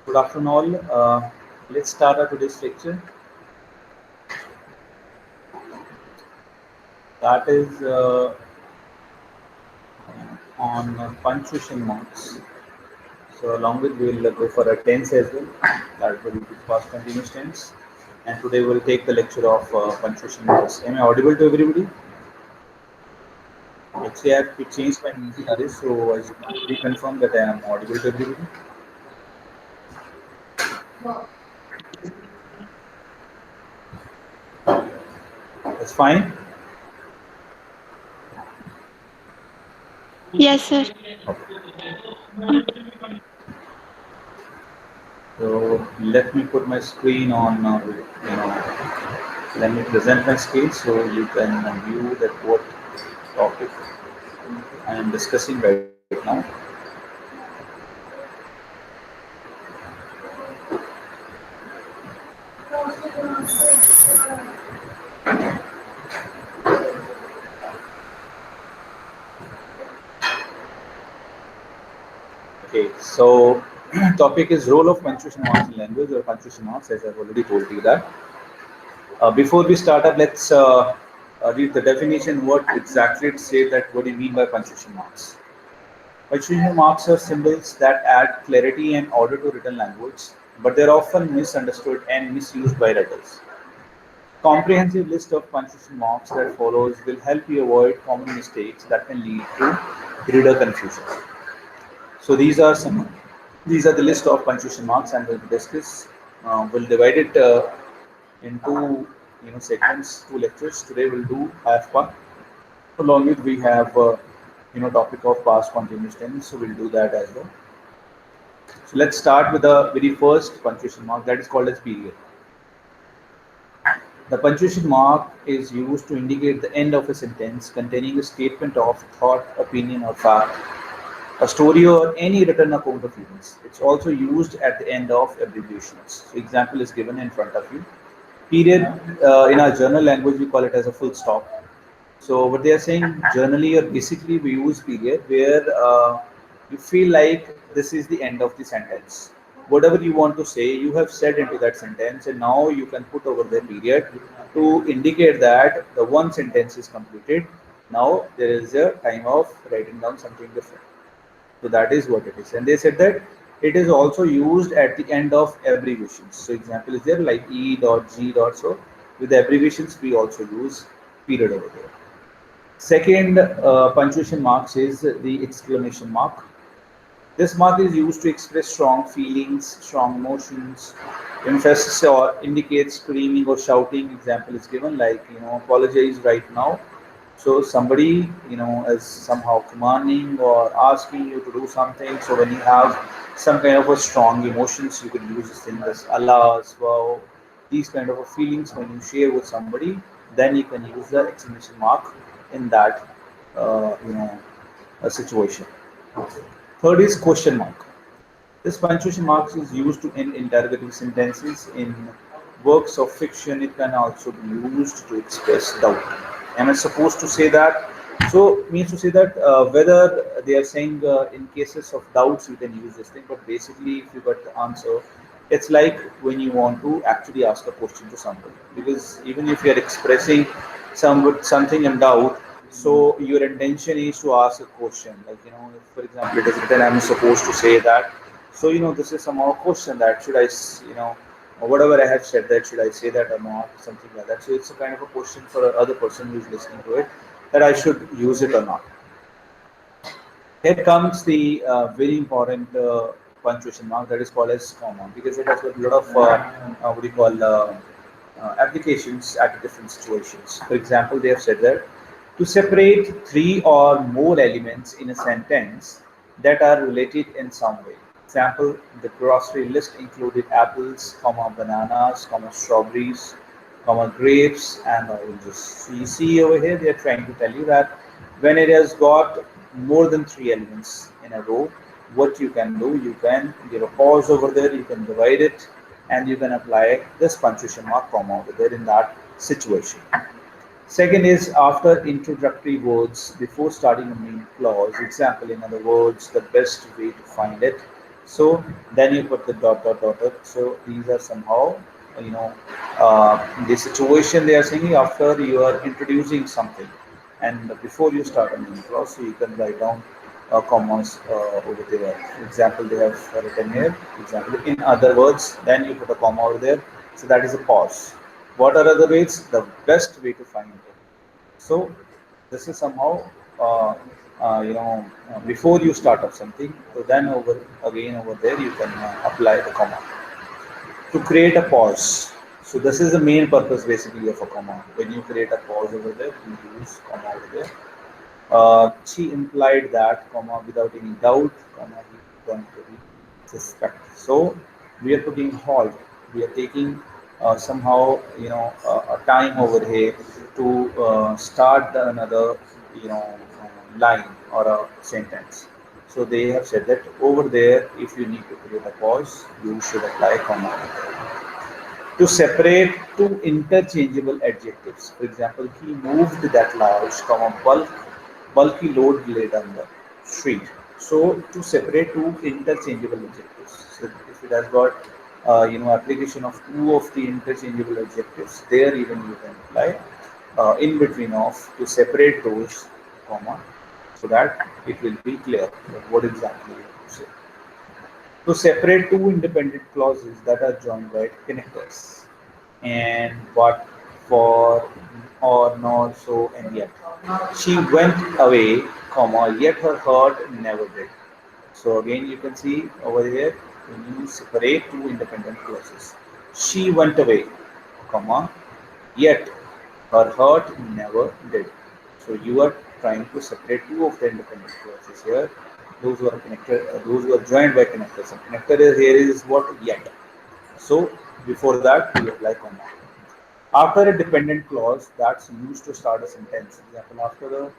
Good afternoon, all. Let's start our today's lecture. That is on punctuation marks. So, along with we'll go for a tense as well. That will be past continuous tense. And today we'll take the lecture of punctuation marks. Am I audible to everybody? Actually, I have changed my Yes, email address, so I should reconfirm that I am audible to everybody. That's fine. Yes, sir. So let me put my screen on. Let me present my screen so you can view that what topic I am discussing right now. Okay, so topic is role of punctuation marks in language or punctuation marks, as I've already told you that. Before we start up, let's read the definition. What exactly it says that what do you mean by punctuation marks? Punctuation marks are symbols that add clarity and order to written language, but they're often misunderstood and misused by writers. Comprehensive list of punctuation marks that follows will help you avoid common mistakes that can lead to reader confusion. So these are the list of punctuation marks, and we'll discuss. We'll divide it into segments, two lectures. Today we'll do half part. Along with we have topic of past continuous tense, so we'll do that as well. So let's start with the very first punctuation mark that is called as period. The punctuation mark is used to indicate the end of a sentence containing a statement of thought, opinion, or fact, a story, or any written account of events. It's also used at the end of abbreviations. So example is given in front of you. Period, in our journal language, we call it as a full stop. So what they are saying, generally or basically, we use period where you feel like this is the end of the sentence. Whatever you want to say, you have said into that sentence, and now you can put over the period to indicate that the one sentence is completed. Now there is a time of writing down something different. So that is what it is. And they said that it is also used at the end of abbreviations. So example is there like E dot G dot. So with the abbreviations, we also use period over there. Second punctuation marks is the exclamation mark. This mark is used to express strong feelings, strong emotions, emphasis or indicates screaming or shouting. Example is given like apologize right now. So somebody is somehow commanding or asking you to do something. So when you have some kind of a strong emotions, you can use this thing as Allah's wow. These kind of a feelings when you share with somebody, then you can use the exclamation mark in that a situation. Third is question mark. This punctuation mark is used to end interrogative sentences in works of fiction. It can also be used to express doubt. Am I supposed to say that? So means to say that whether they are saying in cases of doubts you can use this thing, but basically if you got the answer, it's like when you want to actually ask a question to somebody. Because even if you are expressing something in doubt, so your intention is to ask a question. Like if, for example, it is written, I'm supposed to say that. So this is somehow a question that should or whatever I have said that should I say that or not, something like that. So it's a kind of a question for the other person who is listening to it that I should use it or not. Here comes the very important punctuation mark that is called as comma because it has got a lot of what do you call applications at different situations. For example, they have said that to separate three or more elements in a sentence that are related in some way. Example, the grocery list included apples, comma, bananas, comma, strawberries, comma, grapes, and oranges. So you see over here, they are trying to tell you that when it has got more than three elements in a row, what you can do, you can give a pause over there, you can divide it, and you can apply this punctuation mark comma over there in that situation. Second is after introductory words before starting a main clause. Example, in other words, the best way to find it. So then you put the dot dot dot dot. So these are somehow, you know, the situation they are saying after you are introducing something, and before you start a new clause, so you can write down commas over there. For example, they have written here. Example, in other words, then you put a comma over there. So that is a pause. What are other ways? The best way to find it. So this is somehow, uh, before you start up something, so then over there you can apply the comma to create a pause. So this is the main purpose basically of a comma. When you create a pause over there, you use comma over there. She implied that, comma, without any doubt, comma, he is going to be suspect. So we are putting halt. We are taking somehow, a time over here to start another, line or a sentence. So they have said that over there, if you need to create a pause, you should apply comma to separate two interchangeable adjectives. For example, he moved that large, comma, bulky load laid on the street. So to separate two interchangeable adjectives. So if it has got application of two of the interchangeable adjectives, there even you can apply in between of to separate those, comma, so that it will be clear what exactly you have to say. To separate two independent clauses that are joined by connectors, and but, for, or, nor, so, and yet. She went away, comma, yet her heart never did. So again you can see over here when you separate two independent clauses. She went away, comma, yet her heart never did. So you are trying to separate two of the independent clauses here. Those who are connected, those who are joined by connectors. And connector is here is what? Yet. So before that we apply comma. After a dependent clause that's used to start a sentence. Example, after a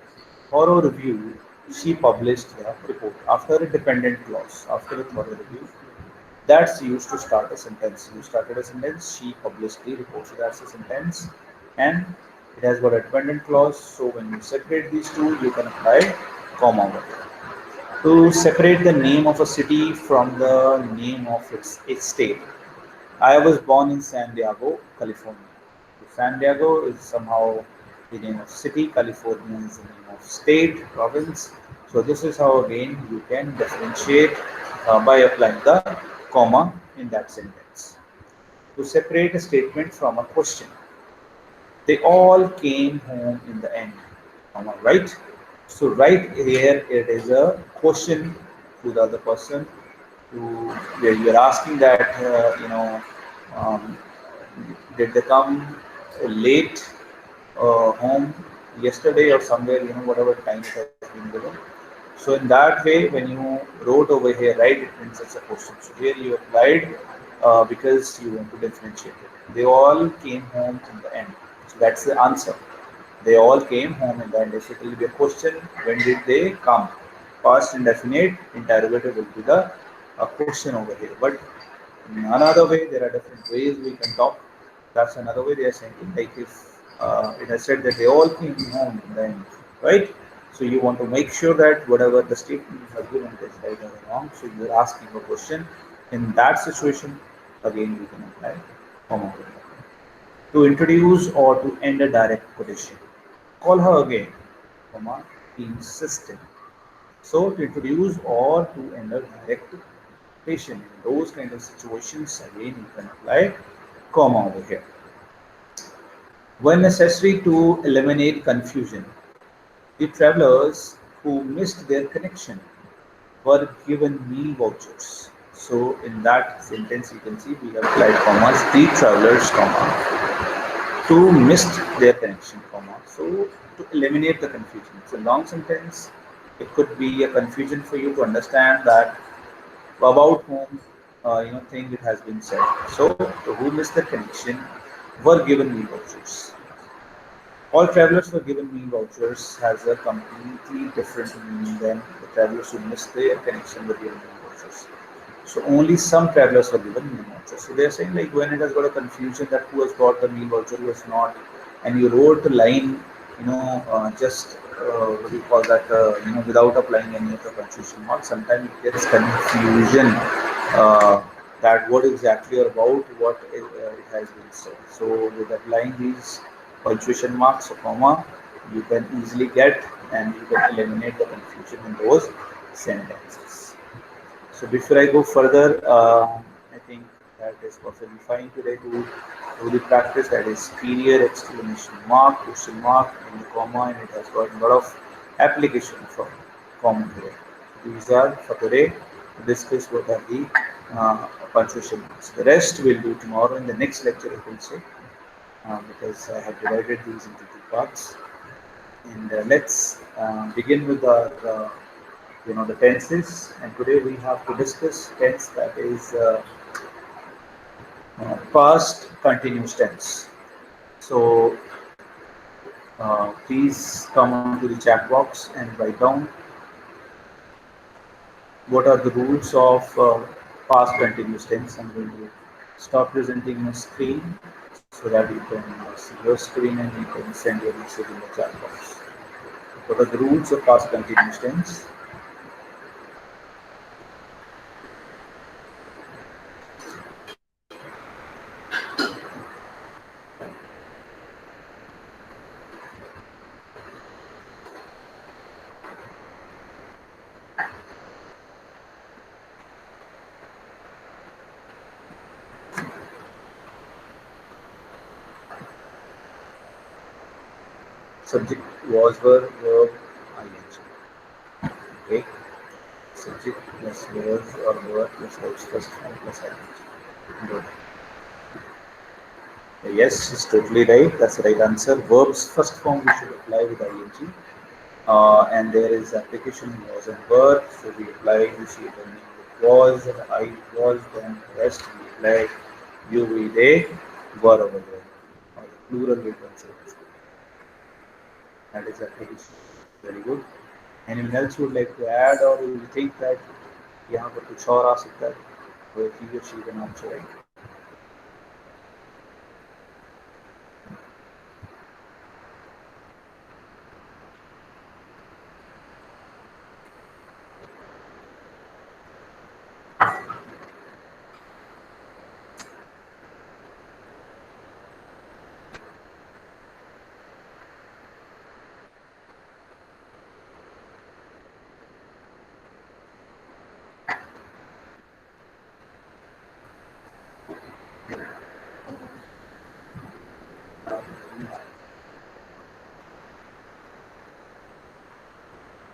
thorough review, she published the report. After a dependent clause, after a thorough review, that's used to start a sentence. You started a sentence, she published the report. So that's a sentence, and it has got a dependent clause. So when you separate these two, you can apply comma over there. To separate the name of a city from the name of its state. I was born in San Diego, California. So San Diego is somehow the name of city, California is the name of state, province. So this is how again you can differentiate by applying the comma in that sentence. To separate a statement from a question. They all came home in the end. Comma, right? So right here it is a question to the other person, to where you are asking that um, did they come late home yesterday or somewhere, whatever time it has been given. So in that way, when you wrote over here, right, it means it's a question. So here you applied because you want to differentiate it. They all came home in the end. So that's the answer. They all came home in the end. If it will be a question, when did they come? Past indefinite, interrogative will be the question over here. But in another way, there are different ways we can talk. That's another way they are saying, like if it has said that they all came home in the end, right? So you want to make sure that whatever the statement you have given is right or wrong. So you're asking a question. In that situation, again you can apply comma. To introduce or to end a direct quotation. Call her again, comma, insisted. So to introduce or to end a direct quotation. In those kind of situations, again you can apply comma over here. When necessary to eliminate confusion, the travelers who missed their connection were given meal vouchers. So in that sentence, you can see we have applied commas. The travelers, comma, to missed their connection, comma. So to eliminate the confusion. It's a long sentence. It could be a confusion for you to understand that about whom thing it has been said. So to who missed the connection were given meal vouchers. All travelers were given meal vouchers has a completely different meaning than the travelers who missed their connection were given meal vouchers. So only some travelers were given meal vouchers. So they're saying like when it has got a confusion that who has got the meal voucher, who has not, and you wrote the line, just what do you call that, without applying any of the punctuation marks. Sometimes it gets confusion that what exactly or about what it has been said. So with applying these punctuation marks or comma, you can easily get and you can eliminate the confusion in those sentences. So before I go further, I think that is perfectly fine today to do the practice. That is period, exclamation mark, question mark, and the comma, and it has got a lot of application from common today. These are for today to discuss what are the punctuation marks. The rest we'll do tomorrow in the next lecture, I will say, because I have divided these into two parts. And let's begin with our the tenses, and today we have to discuss tense that is past continuous tense. So please come onto the chat box and write down what are the rules of past continuous tense. I'm going to stop presenting my screen so that you can see your screen and you can send your message in the chat box. What are the rules of past continuous tense? Subject was, were, verb, ing. Okay. Subject plus was or were plus verbs first form plus ing. Good. Yes, it's totally right. That's the right answer. Verbs first form we should apply with ing. And there is application was and were. So we apply, you see the name was, I was, then the rest we apply you, we, they, were over there. Or the plural we can say. That is application. Very good. Anyone else would like to add or you think that यहाँ पर कुछ और आ सकता है तो he or she can answer right.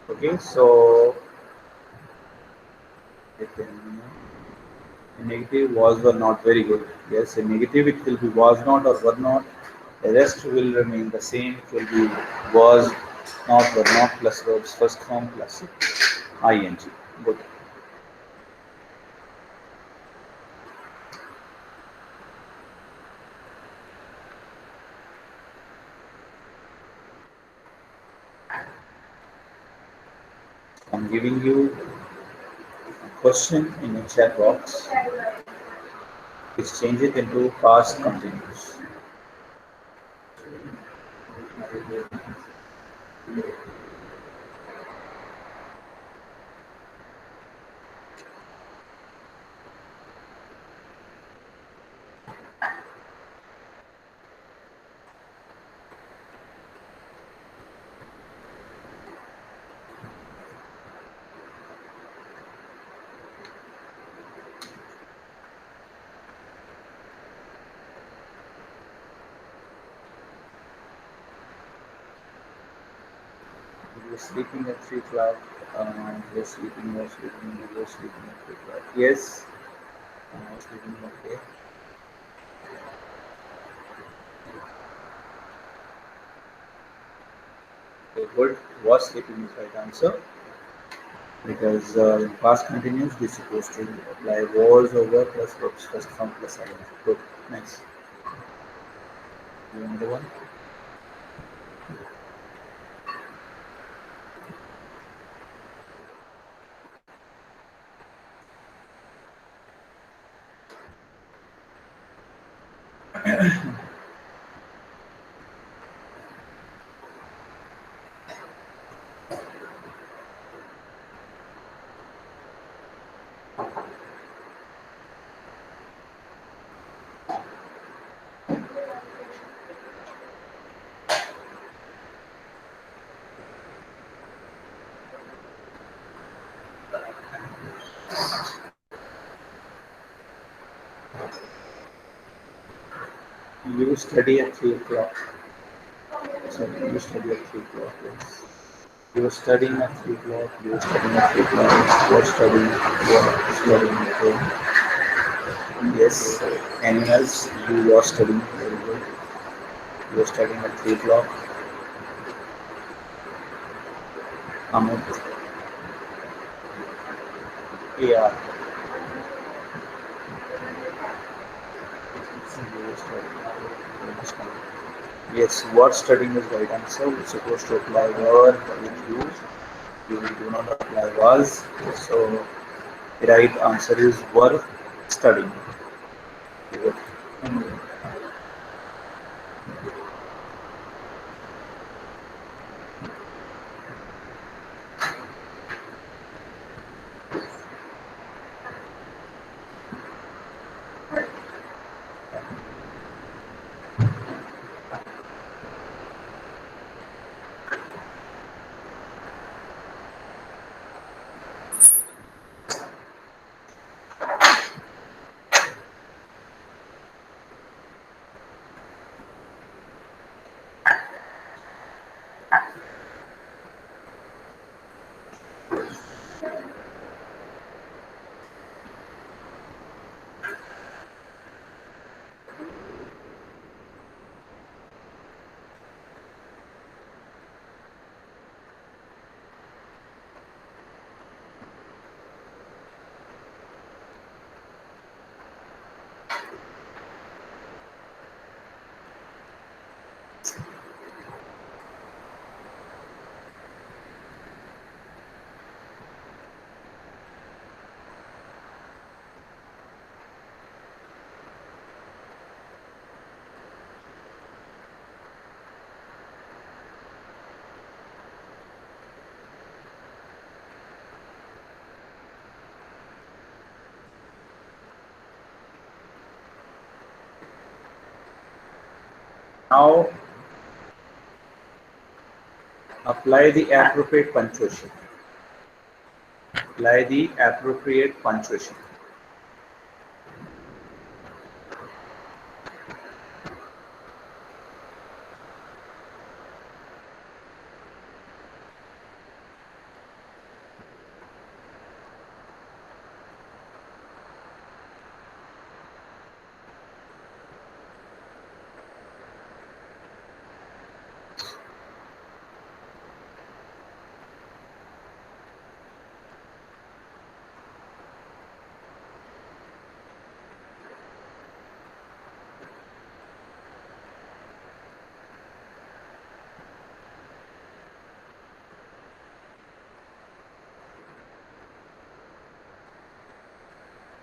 Okay, so a negative was were not very good. Yes, a negative it will be was not or were not. The rest will remain the same. It will be was not, were not plus verbs first form plus ing. Good. I'm giving you a question in the chat box. Please change it into past continuous. You were sleeping at 3 o'clock. You were sleeping, you were sleeping, you were sleeping at 3 o'clock. Yes, I was sleeping. Okay. Okay, good. Was sleeping is right answer because in past continuous we're supposed to apply was over plus verbs first form plus ing. Good. Nice. You want another one? You study at 3 o'clock. So you study at 3 o'clock. Yes. You were studying at 3 o'clock. You were studying at 3 o'clock. You were studying. You were studying. Okay. Yes. Anyone else? You were studying. Very good. You were studying at 3 o'clock. Amit. Yeah. You were studying. Yes, what studying is right answer. We're supposed to apply were with you. You do not apply was. So the right answer is were studying. Good. Now apply the appropriate punctuation. Apply the appropriate punctuation.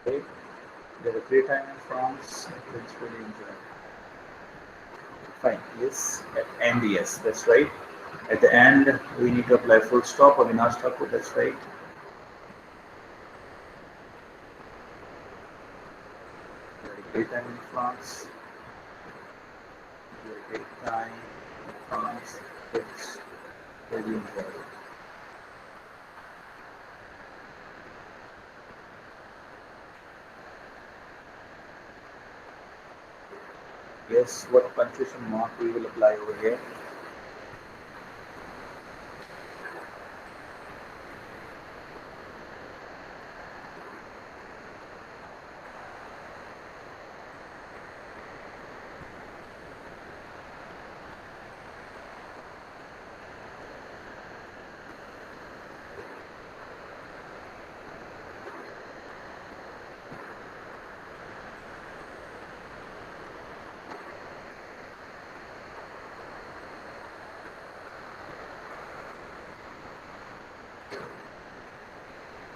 Okay. You have a great time in France. It's really enjoy. Fine. Yes. And yes, that's right. At the end, we need to apply full stop or vinasta stop. That's right. You had a great time in France. You had a great time in France. It's really enjoyable. Yes, what punctuation mark we will apply over here?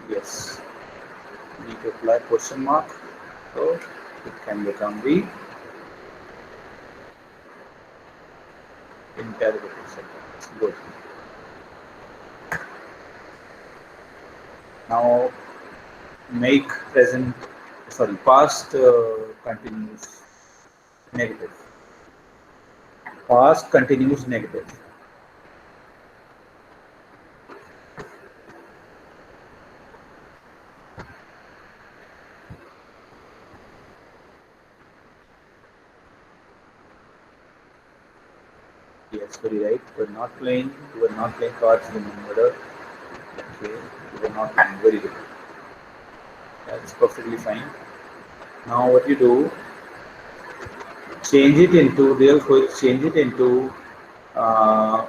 Yes, we need to apply question mark. So it can become the interrogative sentence. Good. Now make present, sorry, past continuous negative. Past continuous negative. Yes, very right. You were not playing cards when your mother. Okay, you were not playing. Very good. That's perfectly fine. Now what you do, change it into real quick, change it into uh,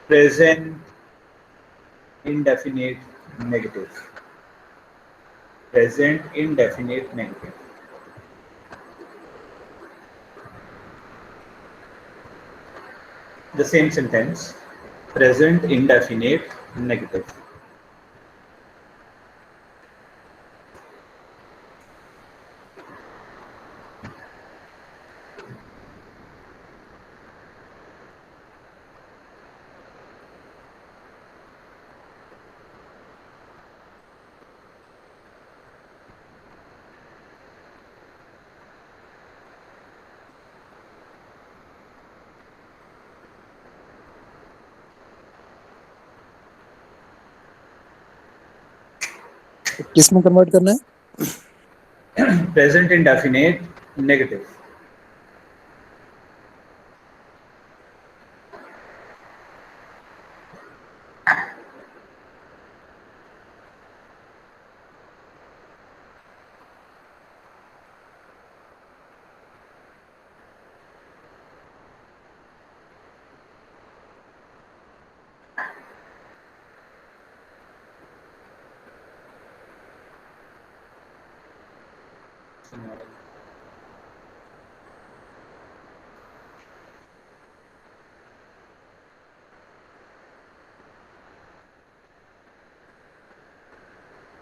present indefinite negative. Present indefinite negative. The same sentence, present indefinite negative. किस में convert करना है? Present indefinite negative.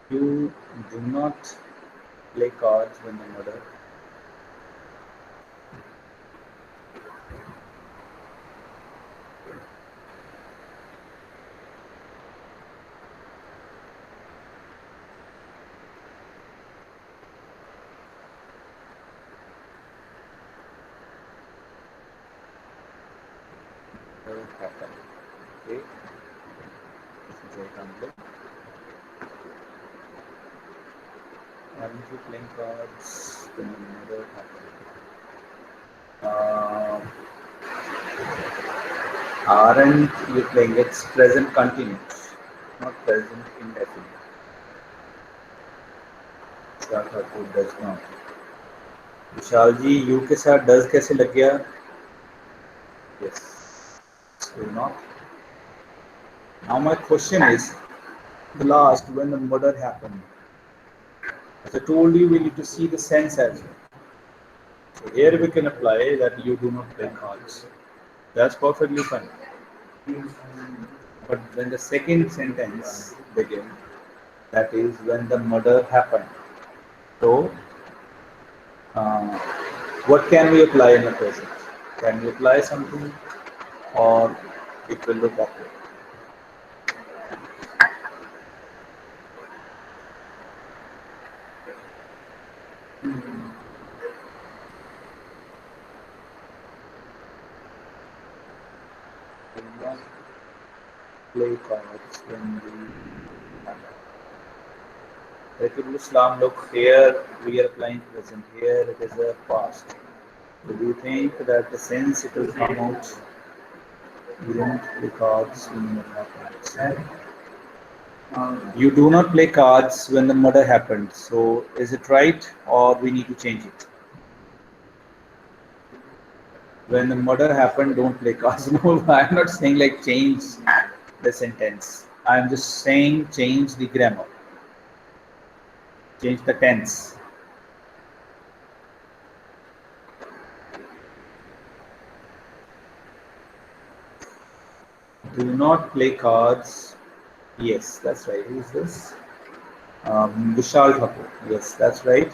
You do not play cards when the mother. Happen. Okay. This is a example. Aren't you playing cards when the mother happen? Aren't you playing? It's present continuous, not present indefinite. Vishal Thakur does not. Vishal ji you के साथ does कैसे लग गया? Yes, will not. Now my question is, the last when the murder happened. As I told you, we need to see the sense as well. So here we can apply that you do not play cards. That's perfectly fine. But when the second sentence begins, that is when the murder happened. So, uh, what can we apply in the present? Can we apply something or it will look awkward? We will not play cards when we Rekul Islam, look here, we are applying present. Here it is a past. So do you think that the sense it will come out? You don't play cards when the murder happens. You do not play cards when the murder happened. So is it right or we need to change it? When the murder happened, don't play cards. No, I'm not saying like change the sentence. I'm just saying change the grammar, change the tense. Do not play cards. Yes, that's right. Who is this? Vishal Thakur. Yes, that's right.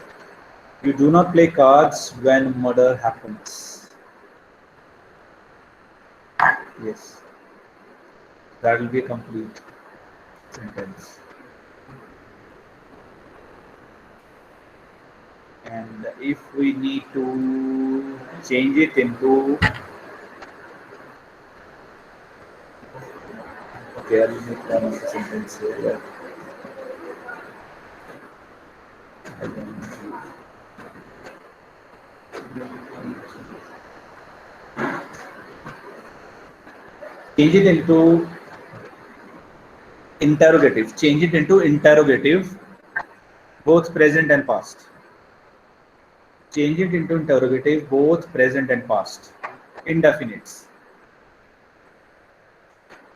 You do not play cards when murder happens. Yes, that will be a complete sentence. And if we need to change it into, okay, I'll make one of the sentence here. change it into interrogative. Change it into interrogative, both present and past. Change it into interrogative, both present and past. Indefinites.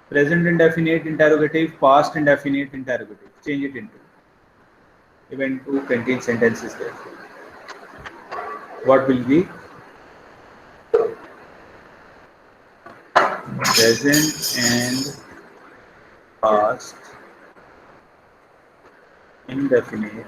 Present indefinite interrogative, past indefinite interrogative. Change it into. Event to contain sentences there. What will be? Present and past indefinite.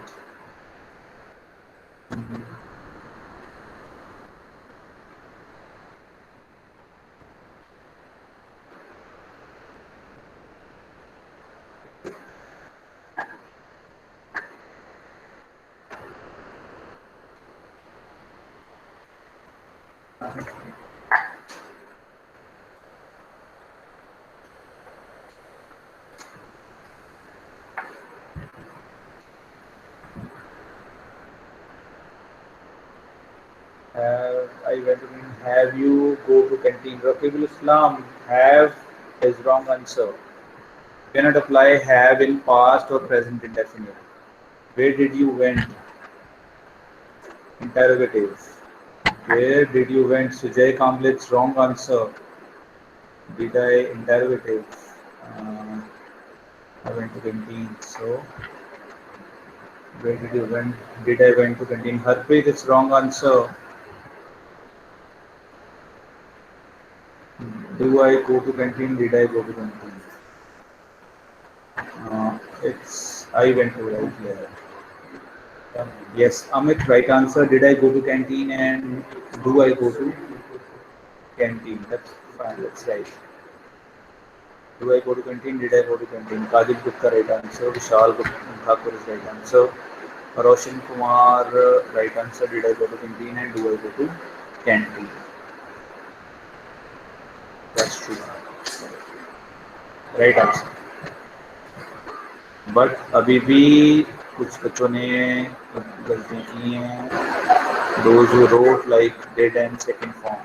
I went to mean, have you go to canteen? Rakibul Islam, have is wrong answer. Cannot apply have in past or present indefinite. Where did you went? Interrogative. Where did you went? Sujay Kamlet's wrong answer. Did I interrogative? Uh, I went to canteen. So where did you went? Did I went to canteen? Harpreet, it's wrong answer. Do I go to canteen? Did I go to canteen? It's I went to right here. Yes, Amit, right answer. Did I go to canteen and do I go to canteen? That's fine. That's right. Do I go to canteen? Did I go to canteen? Kajil Gupta, right answer. Vishal Thakur is right answer. Roshan Kumar, right answer. Did I go to canteen and do I go to canteen? That's true. Right answer. But अभी भी कुछ बच्चों ने गलतियाँ की हैं. Those who wrote like did and second form.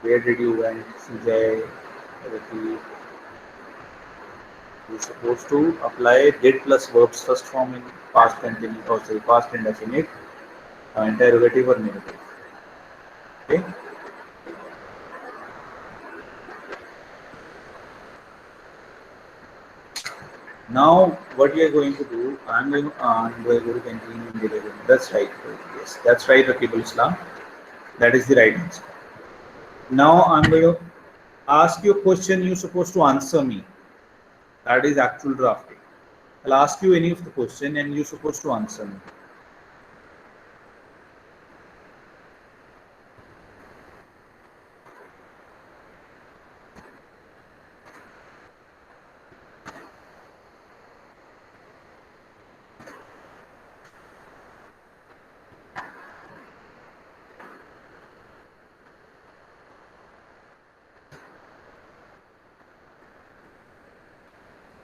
Where did you went, Sujay? Rati? You're supposed to apply did plus verbs first form in past continuous or say past indefinite, interrogative or negative. Okay. Now, what we are going to do, I'm going to go to canteen and deliver. That's right. Yes, that's right, Rakibul Islam. That is the right answer. Now, I'm going to ask you a question. You're supposed to answer me. That is actual drafting. I'll ask you any of the question and you're supposed to answer me.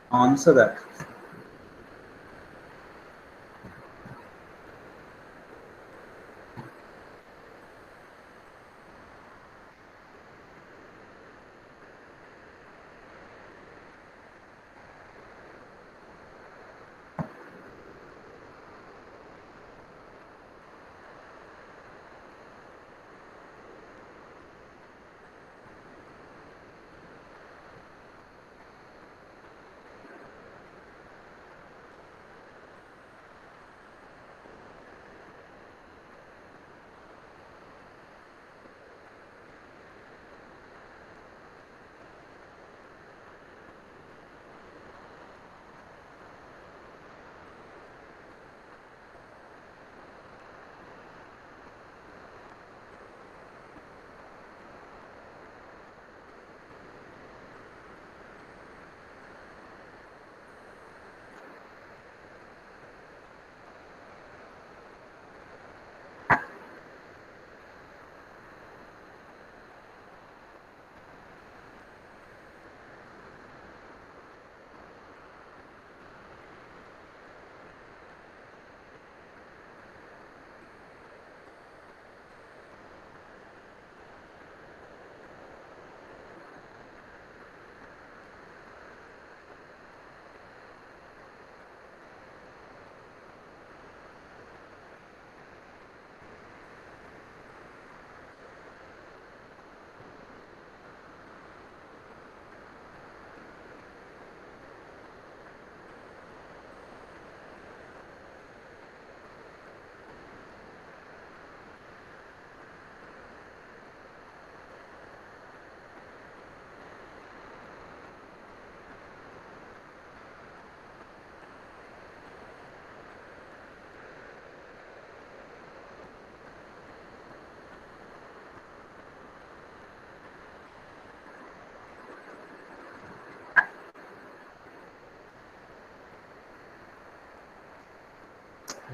Answer that.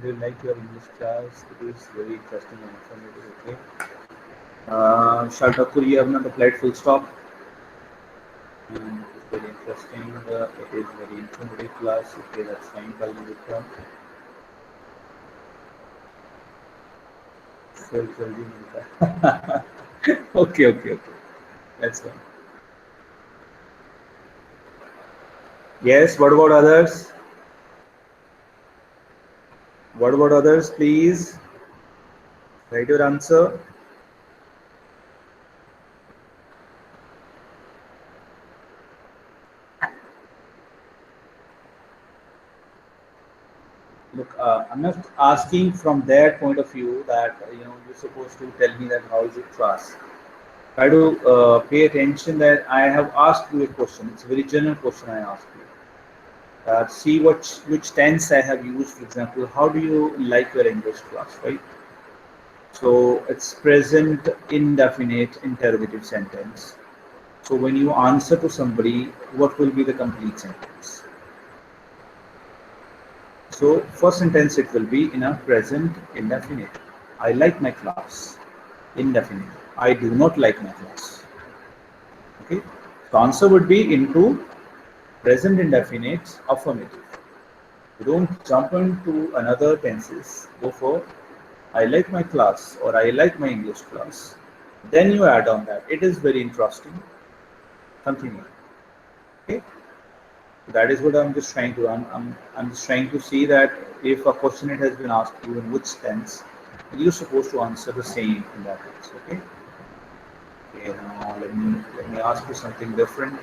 Do you like your English class? It is very interesting and informative. Okay. Shaltakur, you have not applied full stop. And it is very interesting. It is very informative class. Okay, that's fine. Kalvi फिर जल्दी मिलता है okay, okay, okay. That's fine. Yes, what about others? What about others, please? Write your answer. Look, I'm not asking from their point of view that you're supposed to tell me that how is it class. Try to pay attention that I have asked you a question. It's a very general question I asked you. See which tense I have used. For example, how do you like your English class, right? So it's present indefinite interrogative sentence. So when you answer to somebody, what will be the complete sentence? So first sentence it will be in a present indefinite. I like my class. Indefinite. I do not like my class. Okay. The answer would be into present indefinite affirmative. You don't jump into another tenses. Go for I like my class or I like my English class. Then you add on that. It is very interesting. Continue. Okay. That is what I'm just trying to. I'm just trying to see that if a question it has been asked you in which tense, you're supposed to answer the same in that tense. Okay. Okay. Now let me ask you something different.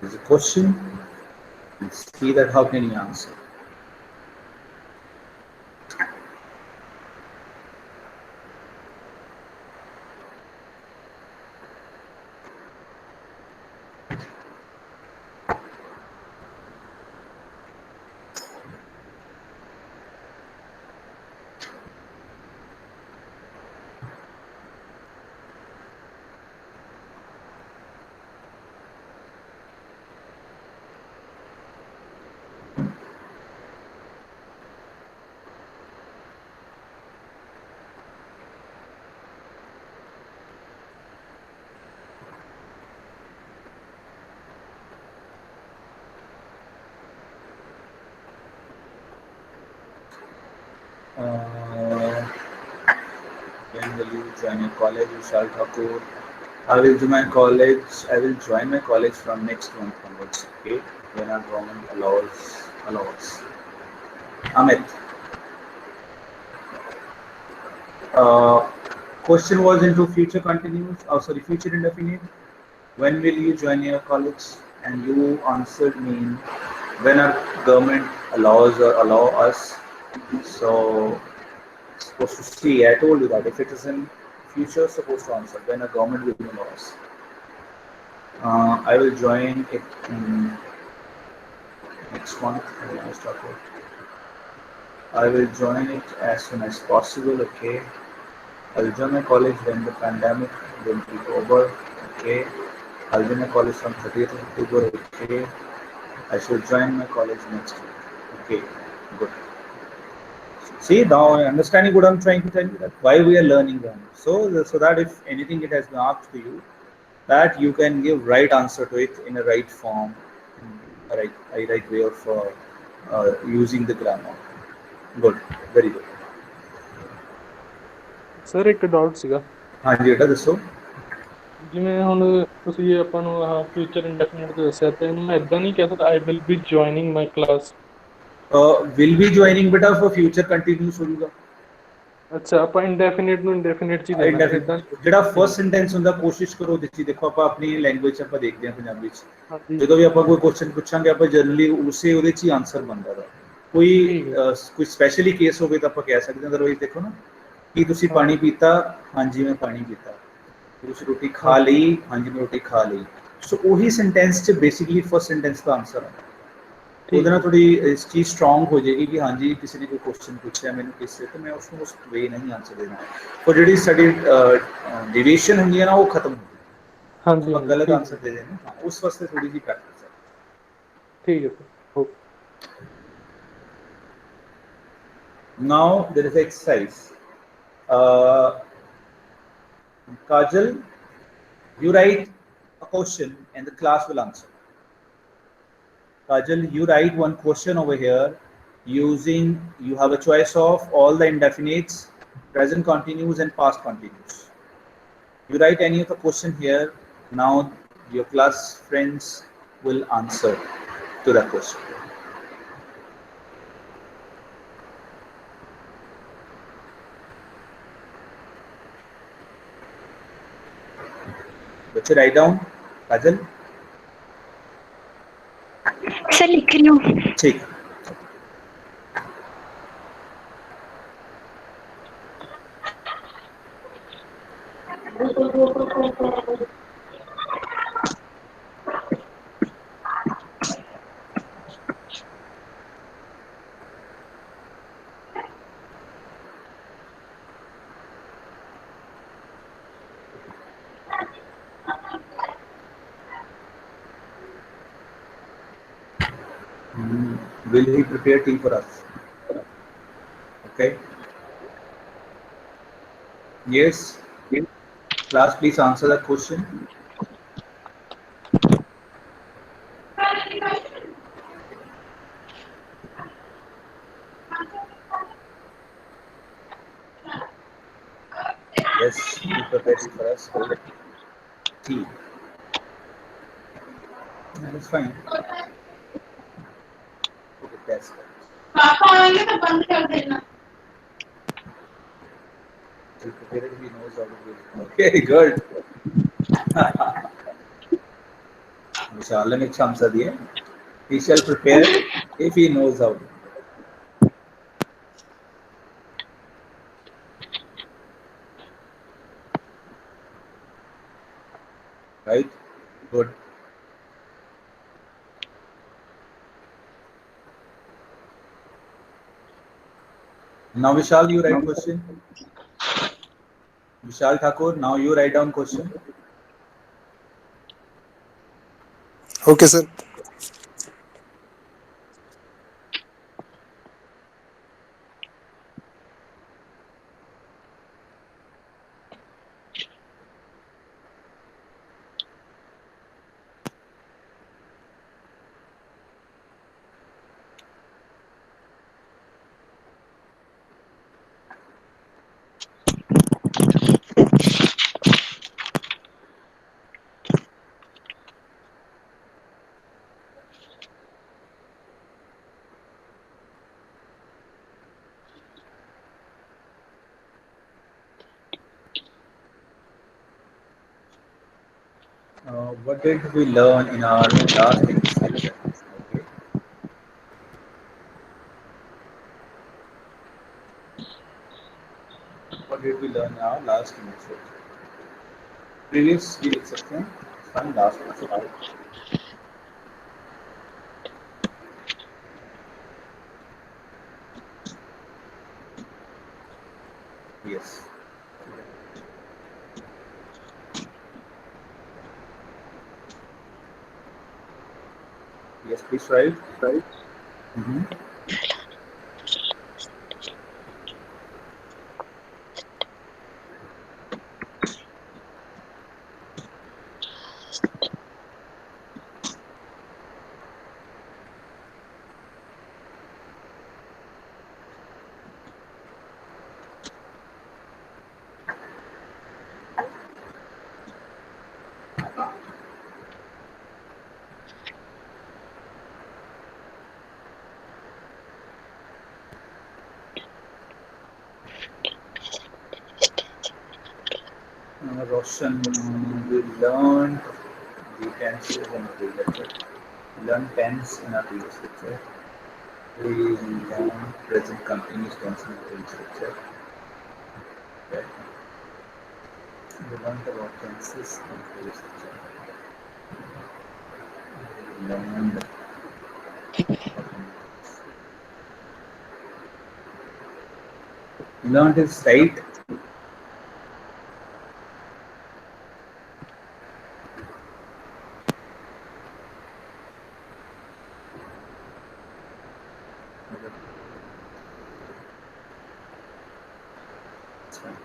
There's a question. Let's see that how can you answer. When will you join your college, Vishal Thakur? I will join my college. I will join my college from next month onwards. Okay, when our government allows. Amit, question was into future continuous. Oh, sorry, future indefinite. When will you join your college? And you answered me when our government allows or allow us. So supposed to see. I told you that if it is in future, supposed to answer when a government will allow us. I will join it in next month. I will join it as soon as possible. Okay. I will join my college when the pandemic will be over. Okay. I'll join my college from 30th of October. Okay. I should join my college next week. Okay. Good. See, now understanding what I'm trying to tell you, that why we are learning them. So that if anything it has been asked to you, that you can give right answer to it in a right form, a right way of using the grammar. Good, very good. Sir ਇੱਕ doubt ਸੀਗਾ ਹਾਂਜੀ ਬੇਟਾ ਦੱਸੋ ਜਿਵੇਂ ਹੁਣ ਤੁਸੀਂ ਆਪਾਂ ਨੂੰ ਆਹ ਫਿਊਚਰ ਇੰਡੈਫੀਨਿਟ ਤੇ ਦੱਸਿਆ ਤੇ ਮੈਂ ਇਦਾਂ ਨਹੀਂ ਕਹਿ ਸਕਦਾ I will be joining my class will be joining beta for future continuous ਹੋ ਜਾਊਗਾ ਅੱਛਾ ਆਪਾਂ ਇੰਡੈਫੀਨਿਟ ਨੂੰ ਇੰਡੈਫੀਨਿਟ ਚ ਹੀ ਦੇਣਾ ਫਿਰ ਇਦਾਂ। ਜਿਹੜਾ ਫਰਸਟ ਸੈਂਟੈਂਸ ਹੁੰਦਾ ਕੋਸ਼ਿਸ਼ ਕਰੋ ਦੇਖੀ, ਦੇਖੋ ਆਪਾਂ ਆਪਣੀ ਲੈਂਗੁਏਜ ਆਪਾਂ ਦੇਖਦੇ ਹਾਂ ਪੰਜਾਬੀ ਚ, ਹਾਂਜੀ ਜਦੋਂ ਵੀ ਆਪਾਂ ਕੋਈ ਕੁਐਸਚਨ ਪੁੱਛਾਂਗੇ ਆਪਾਂ ਜਨਰਲੀ ਉਸੇ ਉਹਦੇ ਚ ਹੀ ਆਨਸਰ ਬਣਦਾ ਵਾ। ਕੋਈ ਠੀਕ ਹੈ। ਕੋਈ ਸਪੈਸ਼ਲੀ ਕੇਸ ਹੋਵੇ ਤਾਂ ਆਪਾਂ ਕਹਿ ਸਕਦੇ ਹਾਂ, ਅਦਰਵਾਈਜ਼ ਦੇਖੋ ਨਾ, ਕੀ ਤੁਸੀਂ ਹਾਂ ਪਾਣੀ ਪੀਤਾ, ਹਾਂਜੀ ਮੈਂ ਪਾਣੀ ਪੀਤਾ, ਤੁਸੀਂ ਰੋਟੀ ਖਾ ਹਾਂਜੀ ਲਈ, ਹਾਂਜੀ ਮੈਂ ਰੋਟੀ ਖਾ ਲਈ। ਸੋ ਉਹੀ ਸੈਂਟੈਂਸ ਚ ਬੇਸਿਕਲੀ ਫਰਸਟ ਸੈਂਟੈਂਸ ਦਾ ਆਨਸਰ ਹੈ। ਉਹਦੇ ਠੀਕ ਨਾਲ ਹੈ ਥੋੜੀ ਇਸ ਚੀਜ਼ ਸਟਰੋਂਗ ਹੋ ਜਾਏਗੀ ਕਿ ਹਾਂਜੀ ਕਿਸੇ ਨੇ ਕੋਈ ਕੁਐਸਚਨ ਪੁੱਛਿਆ ਮੈਨੂੰ ਕਿਸੇ ਤੇ ਮੈਂ ਉਸਨੂੰ ਉਸ ਵੇ ਨਹੀਂ ਆਨਸਰ ਦੇਣਾ। ਉਹ ਜਿਹੜੀ ਸਾਡੀ ਡਿਵੀਏਸ਼ਨ ਹੁੰਦੀ ਹੈ ਨਾ ਉਹ ਖਤਮ ਹੁੰਦੀ ਹੈ, ਹਾਂਜੀ ਆਪਾਂ ਹਾਂਜੀ ਗਲਤ ਠੀਕ ਆਨਸਰ ਹੈ ਦੇ ਦੇਣਾ, ਹਾਂ ਉਸ ਵਾਸਤੇ ਥੋੜੀ ਜਿਹੀ ਪ੍ਰੈਕਟਿਸ ਹੈ। ਠੀਕ ਹੈ sir okay. Now there is exercise. Uh, Kajal, you write a question and the class will answer. Kajal, you write one question over here using, you have a choice of all the indefinites, present continuous and past continuous. You write any of the question here. Now your class friends will answer to that question. Let's write down, Kajal. Sir लिख रही हूँ। ठीक। Will he prepare tea for us? Okay. Yes. Class, please answer that question. Yes, he prepared tea for us. Tea. That's fine. Okay, that's good. पापा आएंगे तो बंद कर देना। He prepared it, he knows how to do it. Okay, good. Vishal ने अच्छा answer दिया. He shall prepare if he knows how to. Right? Good. Now Vishal, you write question. Vishal Thakur, now you write down question. Okay, sir. What did we learn in our last English lecture? Okay. What did we learn in our last English lecture? Previous भी लिख सकते हैं. Fine, last also fine. Yes. Yes, please write. Mhm. Roshan, we learned the tenses in a previous lecture. We learned tense in a previous lecture. We learned present continuous tense in a previous lecture. Okay. We learned about tenses in a previous lecture. We learned learned is right. That's fine.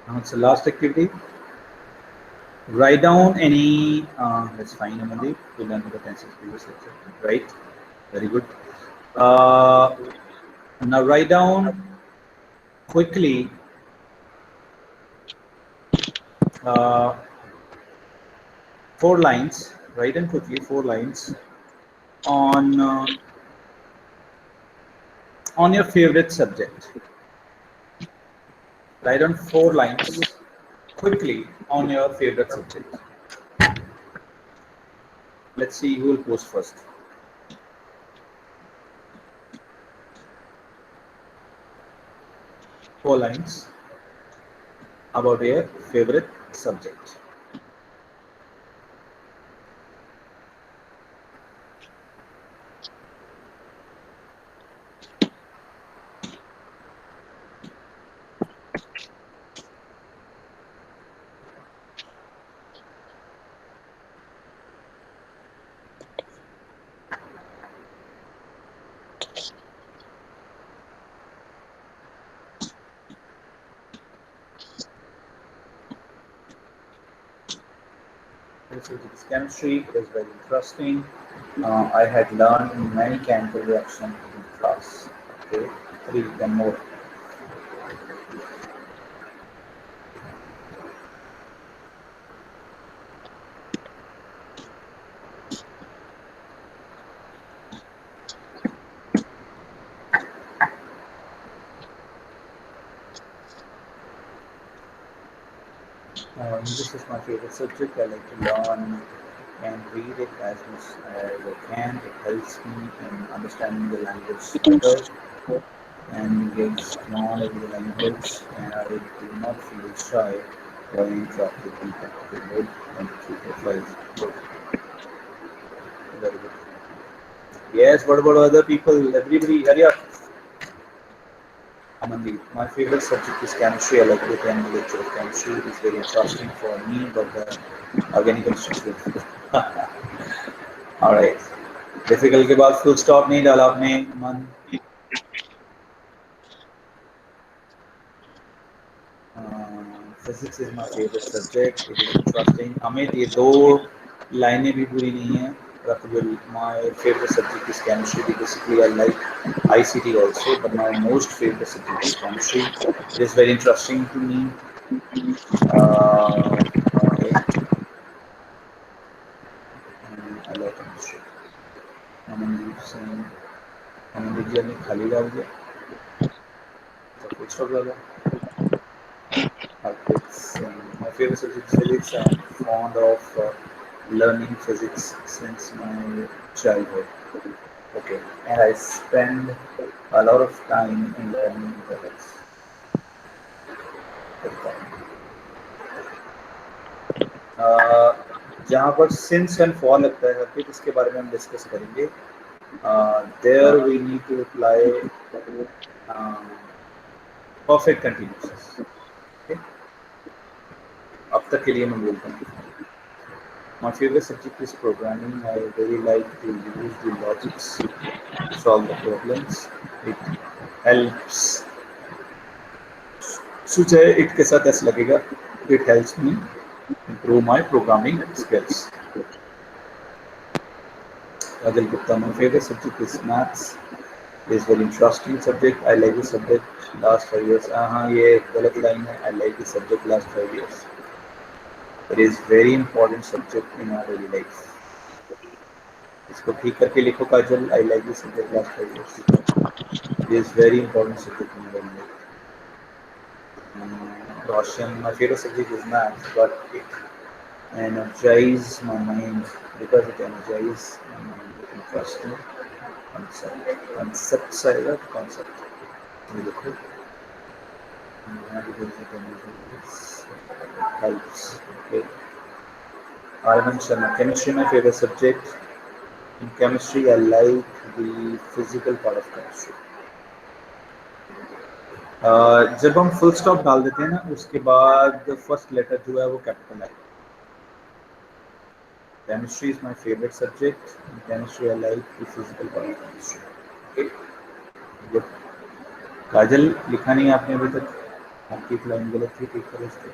Now it's the last activity. Write down any. That's fine, Amandeep. We learned the tenses previous lecture. Right. Very good. Now write down quickly four lines. Write down quickly 4 lines on your favorite subject. Write down 4 lines quickly on your favorite subject. Let's see who will post first. Four lines about your favorite subject. Physics, chemistry is very interesting. I had learned many chemical reactions in class. Okay, 3 and more. English is my favorite subject. I like to learn and read it as much as I can. It helps me in understanding the language better and gets knowledge of the language, and I do not feel shy when I interact with people. Okay, good. 1, 2, 3, 4, 5. Good. Very good. Yes, what about other people? Everybody, hurry up. Amandeep, my favorite subject is chemistry. I like to attend the lecture of chemistry. It is very interesting for me, but the organic chemistry. All right. Difficult के बाद full stop नहीं डाला आपने मन. Physics is my favorite subject. It is interesting. Amit, ये दो लाइनें भी पूरी नहीं है. My favorite subject is chemistry. Basically, I like ICT also, but my most favorite subject is chemistry. It is very interesting to me. Okay. I like chemistry. Amandeep saying, Amandeep ji आपने खाली डाल दिया. तो full stop डाला. My favorite subject is physics. I'm fond of learning physics since my childhood. Okay, and I spend a lot of time in learning physics. जहाँ पर since and for लगता है हर इसके बारे में हम डिस्कस करेंगे. There we need to apply perfect continuous. Okay. अब तक के लिए मैं बोलता हूँ. My favorite subject is programming. I very like to use the logics to solve the problems. It helps. सुचे it के साथ ऐसा लगेगा. It helps me improve my programming skills. Rajal Gupta, my favorite subject is maths. It is very interesting subject. I like the subject last 5 years. ये गलत line है. I like the subject last 5 years. It is very important subject in our daily life. इसको ठीक करके लिखो काजल. I like this subject last 5 years. It is very important subject in my life. Roshan, my favorite subject is math, but it energizes my mind because it energizes my mind with interesting concept side of concept. ये देखो, helps. Okay. Arvind Sharma, chemistry my favorite subject. In chemistry, I like the physical part of chemistry. जब हम full stop डाल देते हैं ना, उसके बाद फर्स्ट लेटर जो है वो कैपिटल है. Chemistry is my favorite subject. In chemistry, I like the physical part of chemistry. Okay. Good. काजल, लिखा नहीं आपने अभी तक, आपकी एक लाइन गलत थी, ठीक करो इसको.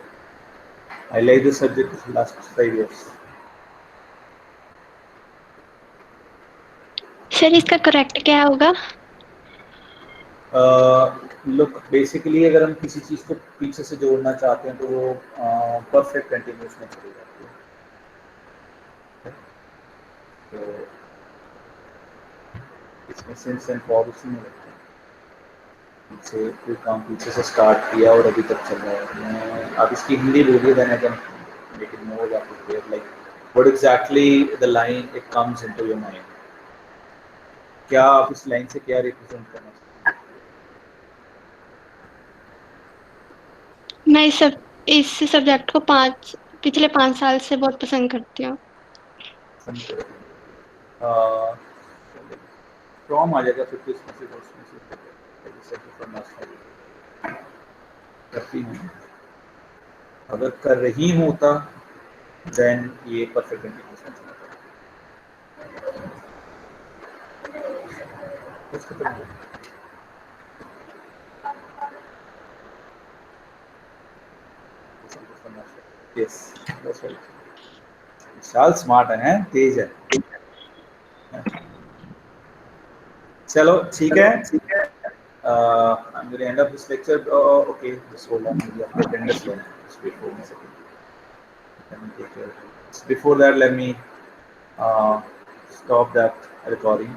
I like this subject last 5 years. Sir इसका करेक्ट क्या होगा? लुक, बेसिकली अगर हम किसी चीज को पीछे से जोड़ना चाहते हैं तो वो परफेक्ट कंटिन्यूस में चली जाती है. तो इसमें सिंस एंड फॉर उसी में लगता है. पीछे कोई काम पीछे से स्टार्ट किया और अभी तक चल रहा है. मैं आप इसकी हिंदी बोलिए, then I can make it more appropriate. Like what exactly the line it comes into your mind. क्या आप इस लाइन से क्या रिप्रेजेंट करना चाहते हैं? मैं इस सब्जेक्ट को पिछले 5 साल से बहुत पसंद करती हूँ. फ्रॉम आ जाएगा 50 में से करती हूँ. अगर कर रही होता देन ये परफेक्ट कंटिन्यूस में चला जाता. Yes, that's right. Vishal smart है, तेज है. चलो ठीक है. I'm going to end up this lecture. Okay, just hold on. We have the attendance line. Just wait for 1 second. Let me take care of it. Before that, let me stop that recording.